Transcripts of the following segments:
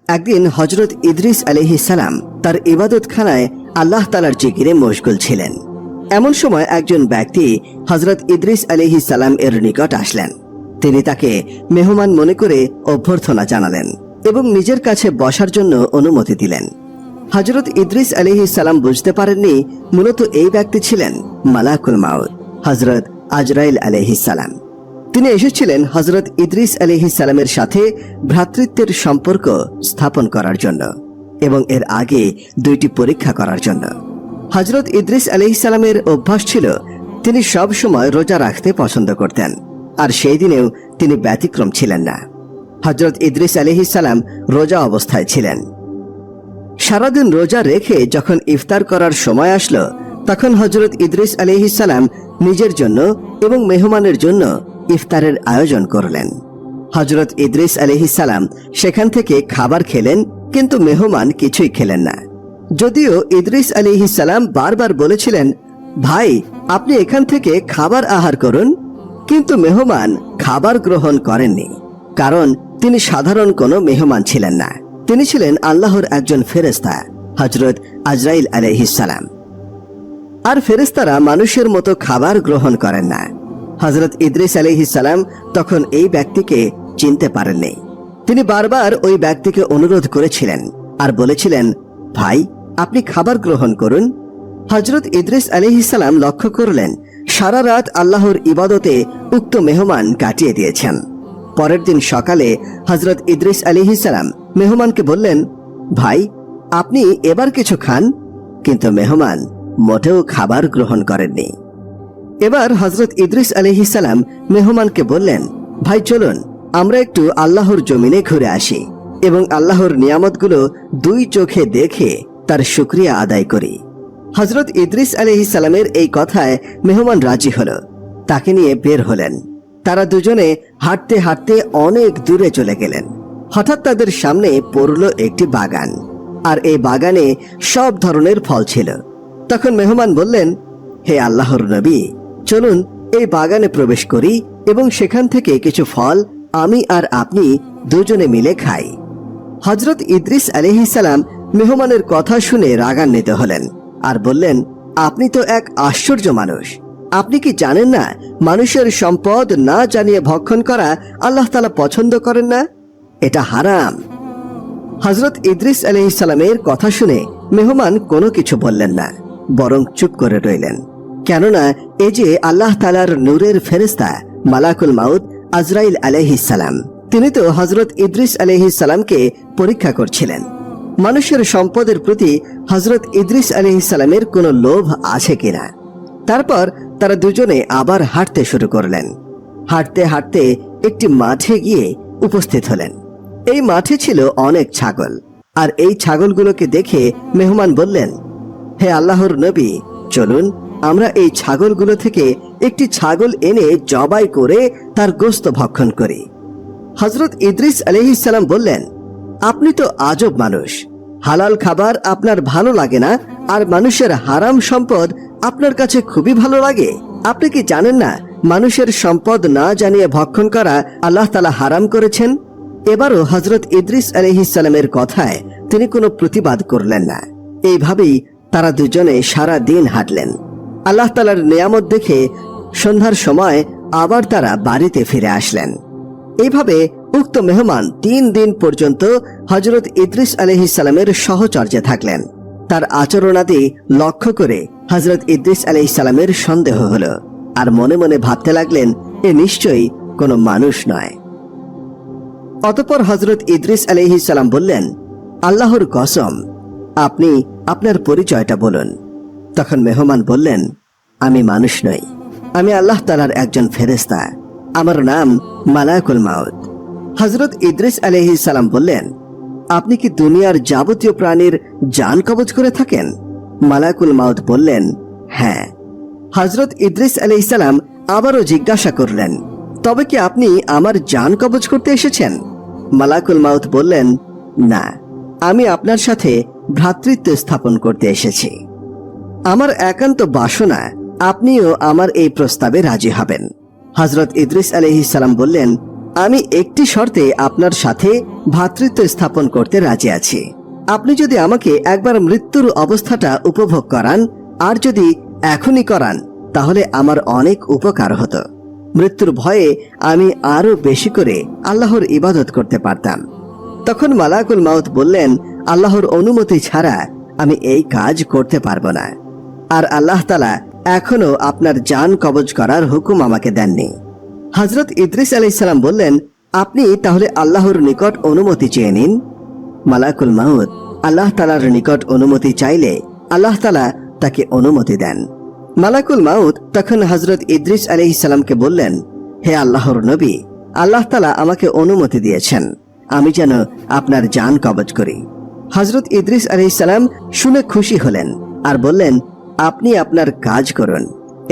একদিন হজরত ইদ্রিস আলাইহিস সালাম তার ইবাদতখানায় আল্লাহ তাআলার জিকিরে মশগুল ছিলেন। এমন সময় একজন ব্যক্তি হজরত ইদ্রিস আলাইহিস সালাম এর নিকট আসলেন। তিনি তাকে মেহমান মনে করে অভ্যর্থনা জানালেন এবং নিজের কাছে বসার জন্য অনুমতি দিলেন। হজরত ইদ্রিস আলাইহিস সালাম বুঝতে পারেননি মূলত এই ব্যক্তি ছিলেন মালাকুল মাউত হজরত আজরাইল আলাইহিস সালাম। তিনি এসেছিলেন হজরত ইদ্রিস আলাইহিস সালামের সাথে ভ্রাতৃত্বের সম্পর্ক স্থাপন করার জন্য এবং এর আগে 2টি পরীক্ষা করার জন্য। হজরত ইদ্রিস আলাইহিস সালামের অভ্যাস ছিল তিনি সব সময় রোজা রাখতে পছন্দ করতেন, আর সেই দিনেও তিনি ব্যতিক্রম ছিলেন না। হজরত ইদ্রিস আলাইহিস সালাম রোজা অবস্থায় ছিলেন। সারাদিন রোজা রেখে যখন ইফতার করার সময় আসলো, তখন হজরত ইদ্রিস আলাইহিস সালাম নিজের জন্য এবং মেহমানের জন্য ইফতারের আয়োজন করলেন। হজরত ইদ্রিস আলাইহিস সালাম সেখান থেকে খাবার খেলেন, কিন্তু মেহমান কিছুই খেলেন না। যদিও ইদ্রিস আলাইহিস সালাম বারবার বলেছিলেন, ভাই আপনি এখান থেকে খাবার আহার করুন, কিন্তু মেহমান খাবার গ্রহণ করেননি, কারণ তিনি সাধারণ কোনো মেহমান ছিলেন না। তিনি ছিলেন আল্লাহর একজন ফেরেশতা হজরত আজরাইল আলাইহিস সালাম। আর ফেরেশতারা মানুষের মতো খাবার গ্রহণ করেন না। হজরত ইদ্রিস আলাইহিস সালাম তখন এই ব্যক্তিকে চিনতে পারেননি। তিনি বারবার ওই ব্যক্তিকে অনুরোধ করেছিলেন আর বলেছিলেন, ভাই আপনি খাবার গ্রহণ করুন। হজরত ইদ্রিস আলাইহিস সালাম লক্ষ্য করলেন সারা রাত আল্লাহর ইবাদতে উক্ত মেহমান কাটিয়ে দিয়েছেন। পরের দিন সকালে হজরত ইদ্রিস আলাইহিস সালাম মেহমানকে বললেন, ভাই আপনি এবার কিছু খান, কিন্তু মেহমান মোটেও খাবার গ্রহণ করেননি। এবার হজরত ইদ্রিস আলাইহিস সালাম মেহমানকে বললেন, ভাই চলুন আমরা একটু আল্লাহর জমিনে ঘুরে আসি এবং আল্লাহর নিয়ামতগুলো 2 চোখে দেখে তার শুকরিয়া আদায় করি। হজরত ইদ্রিস আলাইহিস সালামের এই কথায় মেহমান রাজি হল। তাকে নিয়ে বের হলেন। তারা দুজনে হাঁটতে হাঁটতে অনেক দূরে চলে গেলেন। হঠাৎ তাদের সামনে পড়ল একটি বাগান, আর এই বাগানে সব ধরনের ফল ছিল। তখন মেহমান বললেন, হে আল্লাহর নবী, চলুন এই বাগানে প্রবেশ করি এবং সেখান থেকে কিছু ফল আমি আর আপনি দুজনে মিলে খাই। হজরত ইদ্রিস আলাইহিস সালাম মেহমানের কথা শুনে রাগান্বিত হলেন আর বললেন, আপনি তো এক আশ্চর্য মানুষ। আপনি কি জানেন না মানুষের সম্পদ না জানিয়ে ভক্ষণ করা আল্লাহ তাআলা পছন্দ করেন না? এটা হারাম। হজরত ইদ্রিস আলাইহিস সালামের কথা শুনে মেহমান কোনো কিছু বললেন না, বরং চুপ করে রইলেন। কেননা এই যে আল্লাহ তাআলার নূরের ফেরেশতা মালাকুল মাউত আজরাইল আলাইহিস সালাম, তিনি তো হজরত ইদ্রিস আলাইহিস সালামকে পরীক্ষা করছিলেন মানুষের সম্পদের প্রতি হজরত ইদ্রিস আলাইহিস সালামের কোনো লোভ আছে কিনা। তারপর তারা দুজনে আবার হাঁটতে শুরু করলেন। হাঁটতে হাঁটতে একটি মাঠে গিয়ে উপস্থিত হলেন। এই মাঠে ছিল অনেক ছাগল, আর এই ছাগলগুলোকে দেখে মেহমান বললেন, হে আল্লাহর নবী, চলুন আমরা এই ছাগলগুলো থেকে একটি ছাগল এনে জবাই করে তার গোশত ভক্ষণ করি। হজরত ইদ্রিস আলাইহিস সালাম বললেন, আপনি তো আজব মানুষ। হালাল খাবার আপনার ভালো লাগে না, আর মানুষের হারাম সম্পদ আপনার কাছে খুবই ভালো লাগে। আপনি কি জানেন না মানুষের সম্পদ না জানিয়ে ভক্ষণ করা আল্লাহ তাআলা হারাম করেছেন? এবারও হজরত ইদ্রিস আলাইহিস সালামের কথায় তিনি কোনো প্রতিবাদ করলেন না। এইভাবেই তারা দুজনে সারা দিন হাঁটলেন। আল্লাহ তাআলার নিয়ামত দেখে সন্ধ্যার সময় আবার তারা বাড়িতে ফিরে আসলেন। এইভাবে উক্ত মেহমান 3 দিন পর্যন্ত হজরত ইদ্রিস আলাইহিস সালামের সহচর্যে থাকলেন। তার আচরণাদি লক্ষ্য করে হজরত ইদ্রিস আলাইহিস সালামের সন্দেহ হলো, আর মনে মনে ভাবতে লাগলেন, এ নিশ্চয়ই কোনো মানুষ নয়। অতঃপর হজরত ইদ্রিস আলাইহিস সালাম বললেন, আল্লাহর কসম, আপনি আপনার পরিচয়টা বলুন। তখন মেহমান বললেন, আমি মানুষ নই, আমি আল্লাহ তাআলার একজন ফেরেশতা, আমার নাম মালাকুল মাউত। হজরত ইদ্রিস আলাইহিস সালাম বললেন, আপনি কি দুনিয়ার যাবতীয় প্রাণীর জান কবজ করে থাকেন? মালাকুল মাউত বললেন, হ্যাঁ। হজরত ইদ্রিস আলাইহিস সালাম আবারও জিজ্ঞাসা করলেন, তবে কি আপনি আমার জান কবজ করতে এসেছেন? মালাকুল মাউত বললেন, না, আমি আপনার সাথে ভ্রাতৃত্ব স্থাপন করতে এসেছি। আমার একান্ত বাসনা আপনিও আমার এই প্রস্তাবে রাজি হবেন। হজরত ইদ্রিস আলাইহিস সালাম বললেন, আমি একটি শর্তে আপনার সাথে ভ্রাতৃত্ব স্থাপন করতে রাজি আছি। আপনি যদি আমাকে একবার মৃত্যুর অবস্থাটা উপভোগ করান, আর যদি এখনই করান, তাহলে আমার অনেক উপকার হতো। মৃত্যুর ভয়ে আমি আরো বেশি করে আল্লাহর ইবাদত করতে পারতাম। তখন মালাকুল মাউত বললেন, আল্লাহর অনুমতি ছাড়া আমি এই কাজ করতে পারবো না। আর আল্লাহ তাআলা এখনো আপনার জান কবজ করার হুকুম আমাকে দেননি। হযরত ইদ্রিস আলাইহিস সালাম বললেন, আপনি তাহলে আল্লাহর নিকট অনুমতি চেয়ে নিন। মালাকুল মাউত আল্লাহ তাআলার নিকট অনুমতি চাইলে আল্লাহ তাআলা তাকে অনুমতি দেন। মালাকুল মাউত তখন হযরত ইদ্রিস আলাইহিস সালামকে বললেন, হে আল্লাহর নবী, আল্লাহ তাআলা আমাকে অনুমতি দিয়েছেন আমি যেন আপনার জান কবজ করি। হযরত ইদ্রিস আলাইহিস সালাম শুনে খুশি হলেন আর বললেন, আপনি আপনার কাজ করুন।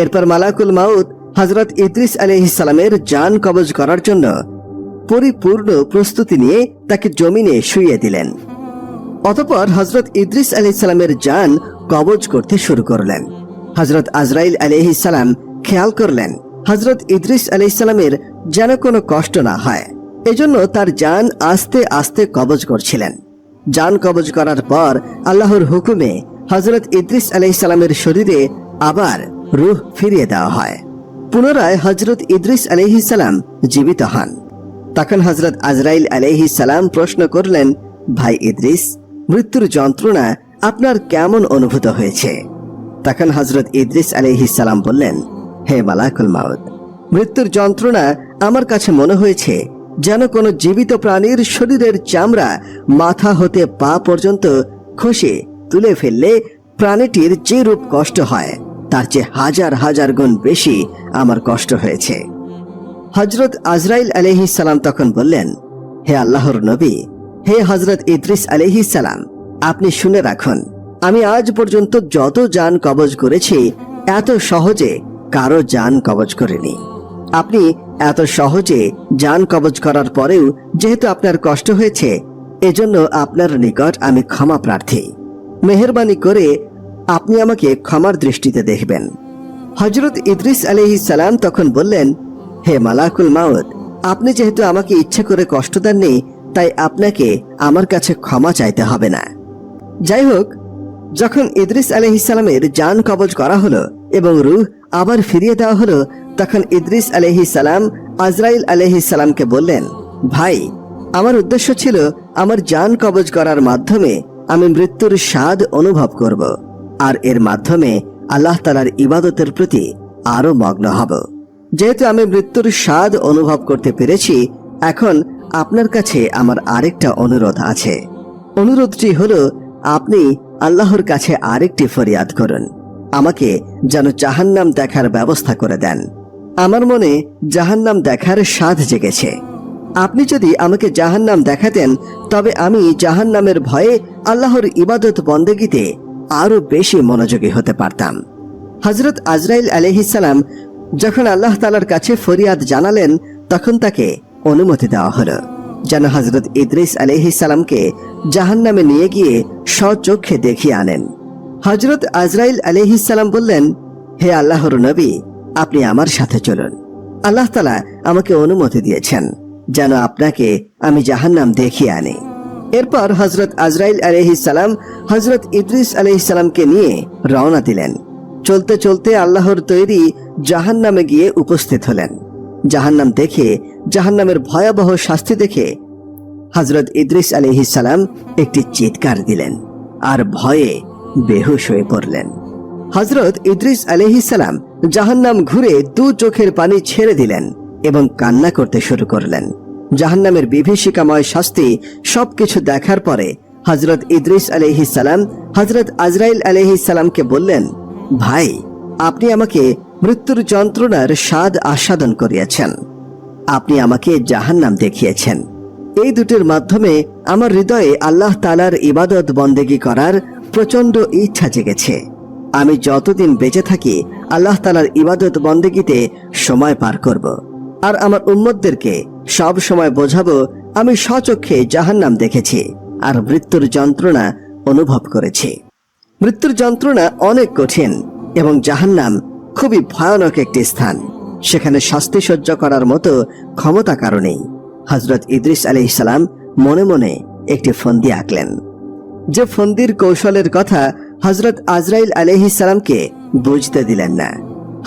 এরপর মালাকুল মাউত হযরত ইদ্রিস আলাইহিস সালামের জান কবজ করার জন্য পরিপূর্ণ প্রস্তুতি নিয়ে তাকে জমিনে শুইয়ে দিলেন। অতঃপর হযরত ইদ্রিস আলাইহিস সালামের জান কবজ করতে শুরু করলেন। হযরত আজরাইল আলাইহিস সালাম খেয়াল করলেন হযরত ইদ্রিস আলাইহিস সালামের যেন কোনো কষ্ট না হয়, এজন্য তার জান আস্তে আস্তে কবজ করছিলেন। জান কবজ করার পর আল্লাহর হুকুমে হযরত ইদ্রিস আলাইহিস সালামের শরীরে আবার রূহ ফিরিয়ে দেওয়া হয়। পুনরায় হযরত ইদ্রিস আলাইহিস সালাম জীবিত হন। তখন হযরত আজরাইল আলাইহিস সালাম প্রশ্ন করলেন, ভাই ইদ্রিস, মৃত্যুর যন্ত্রণা আপনার কেমন অনুভূত হয়েছে? তখন হযরত ইদ্রিস আলাইহিস সালাম বললেন, হে মালাকুল মাউত, মৃত্যুর যন্ত্রণা আমার কাছে মনে হয়েছে যেন কোনো জীবিত প্রাণীর শরীরের চামড়া মাথা হতে পা পর্যন্ত খসে তুলে ফেললে প্রাণীটির যে রূপ কষ্ট হয় তার চেয়ে হাজার হাজার গুণ বেশি আমার কষ্ট হয়েছে। হযরত আজরাইল আলাইহিস সালাম তখন বললেন, হে আল্লাহর নবী, হে হযরত ইদ্রিস আলাইহিস সালাম, আপনি শুনে রাখুন, আমি আজ পর্যন্ত যত জান কবজ করেছি এত সহজে কারো জান কবজ করিনি। আপনি এত সহজে জান কবজ করার পরেও যেহেতু আপনার কষ্ট হয়েছে, এজন্য আপনার নিকট আমি ক্ষমা প্রার্থী। মেহেরবানি করে আপনি আমাকে ক্ষমার দৃষ্টিতে দেখবেন। হযরত ইদ্রিস আলাইহিস সালাম তখন বললেন, হে মালাকুল মাউত, আপনি যেহেতু আমাকে ইচ্ছে করে কষ্ট দেননি, তাই আপনাকে আমার কাছে ক্ষমা চাইতে হবে না। যাই হোক, যখন ইদ্রিস আলাইহিস সালামের জান কবজ করা হলো এবং রূহ আবার ফিরিয়ে দেওয়া হলো, তখন ইদ্রিস আলাইহিস সালাম আজরাইল আলাইহিস সালামকে বললেন, ভাই, আমার উদ্দেশ্য ছিল আমার জান কবজ করার মাধ্যমে আমি মৃত্যুর স্বাদ অনুভব করব, আর এর মাধ্যমে আল্লাহ তাআলার ইবাদতের প্রতি আরো মগ্ন হব। যেহেতু আমি মৃত্যুর স্বাদ অনুভব করতে পেরেছি, এখন আপনার কাছে আমার আরেকটা অনুরোধ আছে। অনুরোধটি হলো, আপনি আল্লাহর কাছে আরেকটি ফরিয়াদ করুন, আমাকে যেন জাহান্নাম দেখার ব্যবস্থা করে দেন। আমার মনে জাহান্নাম দেখার স্বাদ জেগেছে। আপনি যদি আমাকে জাহান্নাম দেখাতেন, তবে আমি জাহান্নামের ভয়ে আল্লাহর ইবাদত বন্দেগীতে আরো বেশি মনোযোগী হতে পারতাম। হযরত আজরাইল আলাইহিস সালাম যখন আল্লাহ তাআলার কাছে ফরিয়াদ জানালেন, তখন তাকে অনুমতি দেওয়া হলো যেন হযরত ইদ্রিস আলাইহিস সালামকে জাহান্নামে নিয়ে গিয়ে স্বচক্ষে দেখিয়ে আনেন। হযরত আজরাইল আলাইহিস সালাম বললেন, হে আল্লাহর নবী, আপনি আমার সাথে চলুন। আল্লাহ তাআলা আমাকে অনুমতি দিয়েছেন যেন আপনাকে আমি জাহান্নাম দেখিয়ে আনি। এরপর হযরত আজরাইল আলাইহিস সালাম হযরত ইদ্রিস আলাইহিস সালামকে নিয়ে রওনা দিলেন। চলতে চলতে আল্লাহর তৈরি জাহান্নামে গিয়ে উপস্থিত হলেন। জাহান্নাম দেখে, জাহান্নামের ভয়াবহ শাস্তি দেখে হযরত ইদ্রিস আলাইহিস সালাম একটি চিৎকার দিলেন আর ভয়ে বেহুশ হয়ে পড়লেন। হযরত ইদ্রিস আলাইহিস সালাম জাহান্নাম ঘুরে দু চোখের পানি ছেড়ে দিলেন এবং কান্না করতে শুরু করলেন। জাহান্নামের বিভীষিকাময় শাস্তি সবকিছু দেখার পরে হযরত ইদ্রিস আলাইহিস সালাম হযরত আজরাইল আলাইহিস সালামকে বললেন, ভাই, আপনি আমাকে মৃত্যুর যন্ত্রণার স্বাদ আস্বাদন করিয়েছেন, আপনি আমাকে জাহান্নাম দেখিয়েছেন। এই দুটির মাধ্যমে আমার হৃদয়ে আল্লাহ তাআলার ইবাদত বন্দেগী করার প্রচন্ড ইচ্ছা জেগেছে। আমি যতদিন বেঁচে থাকি আল্লাহ তাআলার ইবাদত বন্দেগীতে সময় পার করব, আর আমার উম্মতদেরকে সব সময় বোঝাবো আমি স্বচক্ষে জাহান্নাম দেখেছি আর মৃত্যুর যন্ত্রণা অনুভব করেছি। মৃত্যুর যন্ত্রণা অনেক কঠিন এবং জাহান্নাম খুবই ভয়ানক একটি স্থান। সেখানে শাস্তি সহ্য করার মতো ক্ষমতা কারো নেই। হযরত ইদ্রিস আলাইহিস সালাম মনে মনে একটি ফন্দি আঁকলেন, যে ফন্দির কৌশলের কথা হযরত আজরাইল আলাইহিস সালামকে বুঝতে দিলেন না।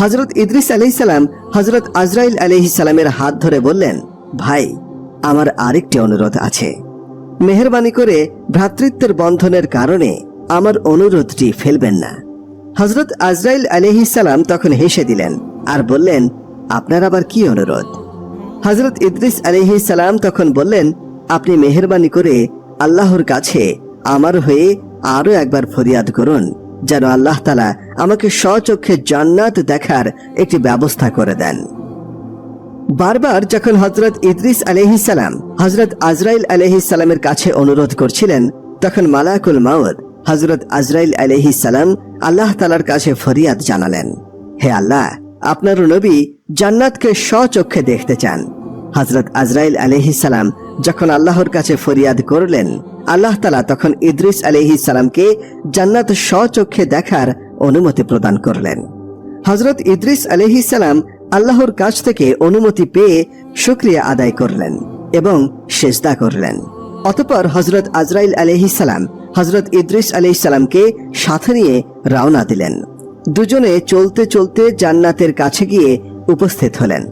হযরত ইদ্রিস আলাইহিস সালাম হযরত আজরাইল আলাইহিস সালামের হাত ধরে বললেন, ভাই, আমার আরেকটি অনুরোধ আছে। মেহেরবানি করে ভ্রাতৃত্বের বন্ধনের কারণে আমার অনুরোধটি ফেলবেন না। হযরত আজরাইল আলাইহিস সালাম তখন হেসে দিলেন আর বললেন, আপনার আবার কি অনুরোধ? হযরত ইদ্রিস আলাইহিস সালাম তখন বললেন, আপনি মেহেরবানি করে আল্লাহর কাছে আমার হয়ে আরো একবার ফরিয়াদ করুন, যেন আল্লাহ তাআলা আমাকে স্বচক্ষে জান্নাত দেখার একটি ব্যবস্থা করে দেন। বারবার যখন হযরত ইদ্রিস আলাইহিস সালাম হযরত আজরাইল আলাইহিস সালামের কাছে অনুরোধ করছিলেন, তখন মালাকুল মাউত হযরত আজরাইল আলাইহিস সালাম আল্লাহ তাআলার কাছে ফরিয়াদ জানালেন, হে আল্লাহ, আপনার নবী জান্নাতকে স্বচক্ষে দেখতে চান। হযরত আজরাইল আলাইহিস সালাম যখন আল্লাহর কাছে ফরিয়াদ করলেন, আল্লাহ তাআলা তখন ইদ্রিস আলাইহিস সালামকে জান্নাত স্বচক্ষে দেখার অনুমতি প্রদান করলেন। হযরত ইদ্রিস আলাইহিস সালাম আল্লাহর কাছ থেকে অনুমতি পেয়ে শুকরিয়া আদায় করলেন এবং সিজদা করলেন। অতঃপর হযরত আজরাইল আলাইহিস সালাম হযরত ইদ্রিস আলাইহিস সালামকে সাথে নিয়ে রওনা দিলেন। দুজনে চলতে চলতে জান্নাতের কাছে গিয়ে উপস্থিত হলেন।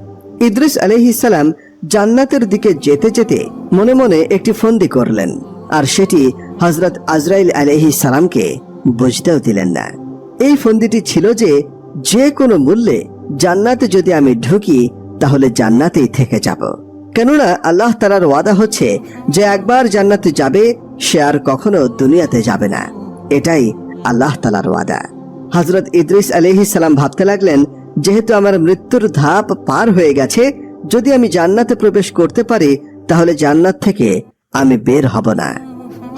ইদ্রিস আলাইহিস সালাম জান্নাতের দিকে যেতে যেতে মনে মনে একটি ফন্দি করলেন, আর সেটি হযরত আজরাইল আলাইহিস সালামকে বুঝতেও দিলেন না। এই ফন্দিটি ছিল যে কোনো মূল্যে জান্নাতে যদি আমি ঢুকি তাহলে জান্নাতেই থেকে যাব, কেননা আল্লাহ তাআলার ওয়াদা হচ্ছে যে একবার জান্নাতে যাবে সে আর কখনো দুনিয়াতে যাবে না। এটাই আল্লাহ তাআলার ওয়াদা। হযরত ইদ্রিস আলাইহিস সালাম ভাবতে লাগলেন, যেহেতু আমার মৃত্যুর ধাপ পার হয়ে গেছে, যদি আমি জান্নাতে প্রবেশ করতে পারি তাহলে জান্নাত থেকে আমি বের হব না।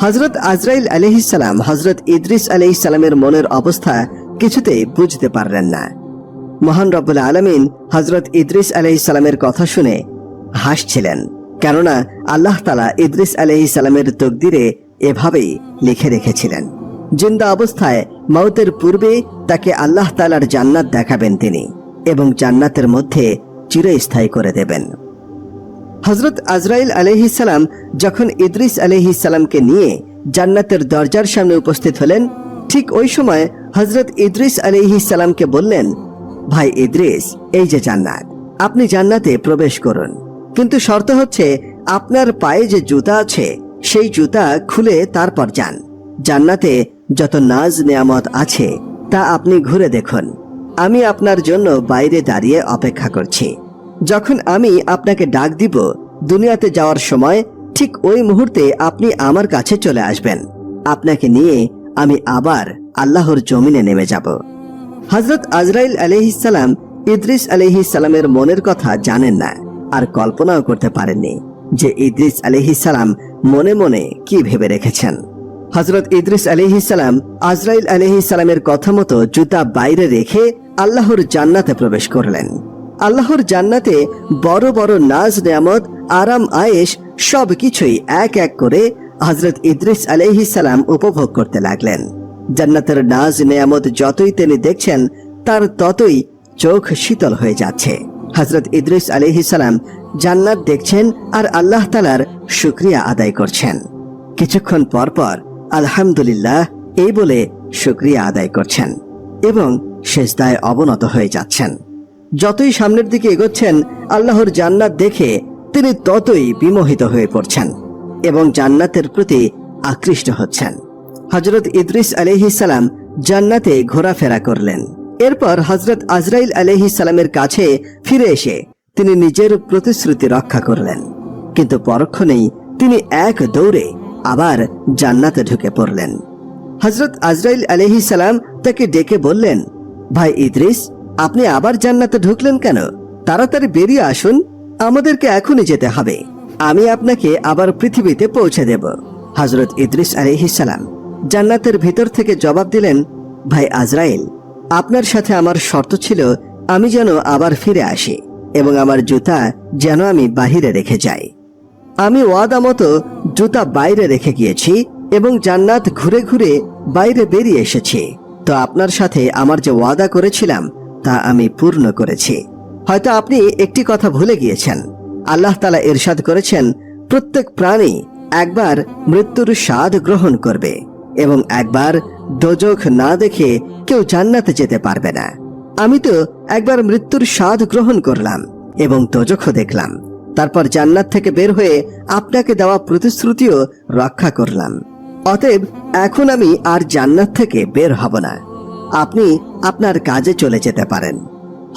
হযরত আজরাইল আলাইহিস সালাম হযরত ইদ্রিস আলাইহিস সালামের মনের অবস্থা কিছুতেই বুঝতে পারলেন না। মহান রব্বুল আলামিন হযরত ইদ্রিস আলাইহিস সালামের কথা শুনে হাসছিলেন, কেননা আল্লাহ তাআলা ইদ্রিস আলাইহিস সালামের তকদিরে এভাবেই লিখে রেখেছিলেন। জিন্দা অবস্থায় মওতের পূর্বে তাকে আল্লাহ তাআলার জান্নাত দেখাবেন তিনি এবং জান্নাতের মধ্যে চিরস্থায়ী করে দেবেন। হযরত আজরাইল আলাইহিস সালাম যখন ইদ্রিস আলাইহিস সালামকে নিয়ে জান্নাতের দরজার সামনে উপস্থিত হলেন, ঠিক ওই সময় হযরত ইদ্রিস আলাইহিস সালামকে বললেন, ভাই ইদ্রিস, এই যে জান্নাত, আপনি জান্নাতে প্রবেশ করুন, কিন্তু শর্ত হচ্ছে আপনার পায়ে যে জুতা আছে সেই জুতা খুলে তারপর যান। জান্নাতে যত নাজ নেয়ামত আছে তা আপনি ঘুরে দেখুন। আমি আপনার জন্য বাইরে দাঁড়িয়ে অপেক্ষা করছি। যখন আমি আপনাকে ডাক দিব দুনিয়াতে যাওয়ার সময়, ঠিক ওই মুহূর্তে আপনি আমার কাছে চলে আসবেন। আপনাকে নিয়ে আমি আবার আল্লাহর জমিনে নেমে যাব। হযরত আজরাইল আলাইহিস সালাম ইদ্রিস আলাইহিস সালামের মনের কথা জানেন না, আর কল্পনাও করতে পারেননি যে ইদ্রিস আলাইহিস সালাম মনে মনে কি ভেবে রেখেছেন। হযরত ইদ্রিস আলাইহিস সালাম আজরাইল আলাইহিস সালামের কথা মতো জুতা বাইরে রেখে আল্লাহর জান্নাতে প্রবেশ করলেন। আল্লাহর জান্নাতে বড় বড় নাজ নেয়ামত, আরাম আয়েশ সবকিছুই এক এক করে হযরত ইদ্রিস আলাইহিস সালাম উপভোগ করতে লাগলেন। জান্নাতের নাজ নেয়ামত যতই তিনি দেখছেন তার ততই চোখ শীতল হয়ে যাচ্ছে। হযরত ইদ্রিস আলাইহিস সালাম জান্নাত দেখছেন আর আল্লাহ তাআলার শুকরিয়া আদায় করছেন। কিছুক্ষণ পর পর আলহামদুলিল্লাহ এই বলে শুকরিয়া আদায় করছেন এবং সিজদায় অবনত হয়ে যাচ্ছেন। যতই সামনের দিকে এগোচ্ছেন আল্লাহর জান্নাত দেখে তিনি ততই বিমোহিত হয়ে পড়ছেন এবং জান্নাতের প্রতি আকৃষ্ট হচ্ছেন। হযরত ইদ্রিস আলাইহিস সালাম জান্নাতে ঘোরাফেরা করলেন। এরপর হযরত আজরাইল আলাইহিস সালামের কাছে ফিরে এসে তিনি নিজের প্রতিশ্রুতি রক্ষা করলেন, কিন্তু পরক্ষণেই তিনি এক দৌড়ে আবার জান্নাতে ঢুকে পড়লেন। হযরত আজরাইল আলাইহিস সালাম তাকে ডেকে বললেন, ভাই ইদ্রিস, আপনি আবার জান্নাতে ঢুকলেন কেন? তাড়াতাড়ি বেরিয়ে আসুন, আমাদেরকে এখনই যেতে হবে। আমি আপনাকে আবার পৃথিবীতে পৌঁছে দেব। হযরত ইদ্রিস আলাইহিস সালাম জান্নাতের ভিতর থেকে জবাব দিলেন, ভাই আজরাইল, আপনার সাথে আমার শর্ত ছিল আমি যেন আবার ফিরে আসি এবং আমার জুতা যেন আমি বাহিরে রেখে যাই। আমি ওয়াদা মতো জুতা বাইরে রেখে গিয়েছি এবং জান্নাত ঘুরে ঘুরে বাইরে বেরিয়ে এসেছি। তো আপনার সাথে আমার যে ওয়াদা করেছিলাম তা আমি পূর্ণ করেছি। হয়তো আপনি একটি কথা ভুলে গিয়েছেন, আল্লাহ তাআলা ইরশাদ করেছেন, প্রত্যেক প্রাণী একবার মৃত্যুর স্বাদ গ্রহণ করবে এবং একবার দোজখ না দেখে কেউ জান্নাতে যেতে পারবে না। আমি তো একবার মৃত্যুর স্বাদ গ্রহণ করলাম এবং দোজখও দেখলাম, তারপর জান্নাত থেকে বের হয়ে আপনাকে দেওয়া প্রতিশ্রুতিও রক্ষা করলাম। অতএব এখন আমি আর জান্নাত থেকে বের হব না, আপনি আপনার কাজে চলে যেতে পারেন।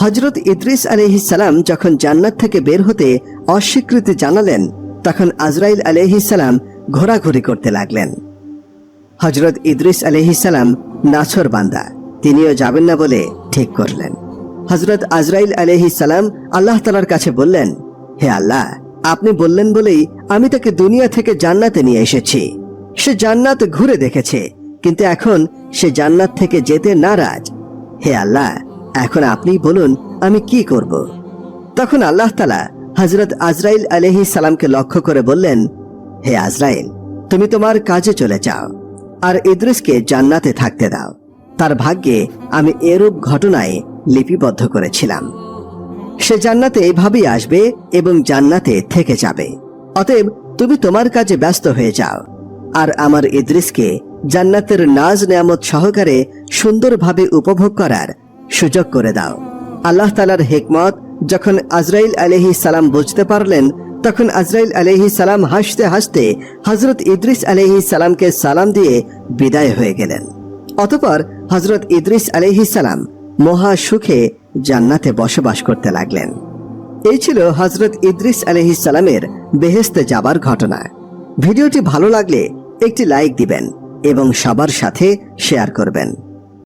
হযরত ইদ্রিস আলাইহিস সালাম যখন জান্নাত থেকে বের হতে অস্বীকৃতি জানালেন, তখন আজরাইল আলাইহিস সালাম ঘোরাঘুরি করতে লাগলেন। হযরত ইদ্রিস আলাইহিস সালাম নাছর বান্দা, তিনিও যাবেন না বলে ঠিক করলেন। হযরত আজরাইল আলাইহিস সালাম আল্লাহ তাআলার কাছে বললেন, হে আল্লাহ, আপনি বললেন বলেই আমি তাকে দুনিয়া থেকে জান্নাতে নিয়ে এসেছি। সে জান্নাত ঘুরে দেখেছে, কিন্তু এখন সে জান্নাত থেকে যেতে নারাজ। হে আল্লাহ, এখন আপনি বলুন আমি কি করব? তখন আল্লাহ তাআলা হযরত আজরাইল আলাইহিস সালামকে লক্ষ্য করে বললেন, হে আজরাইল, তুমি তোমার কাজে চলে যাও আর ইদ্রিসকে জান্নাতে থাকতে দাও। তার ভাগ্যে আমি এরূপ ঘটনায় লিপিবদ্ধ করেছিলাম। সে জান্নাতে এভাবেই আসবে এবং জান্নাতে থেকে যাবে। অতএব তুমি তোমার কাজে ব্যস্ত হয়ে যাও আর আমার ইদ্রিসকে জান্নাতের নাজ নেয়ামত সহকারে সুন্দরভাবে উপভোগ করার সুযোগ করে দাও। আল্লাহ তাআলার হিকমত যখন আজরাইল আলাইহিস সালাম বুঝতে পারলেন, তখন আজরাইল আলাইহিস সালাম হাসতে হাসতে হযরত ইদ্রিস আলাইহিস সালামকে সালাম দিয়ে বিদায় হয়ে গেলেন। অতঃপর হযরত ইদ্রিস আলাইহিস সালাম মহা সুখে জান্নাতে বসবাস করতে লাগলেন। এই ছিল হযরত ইদ্রিস আলাইহিস সালামের বেহেশতে যাবার ঘটনা। ভিডিওটি ভালো লাগলে একটি লাইক দিবেন এবং সবার সাথে শেয়ার করবেন।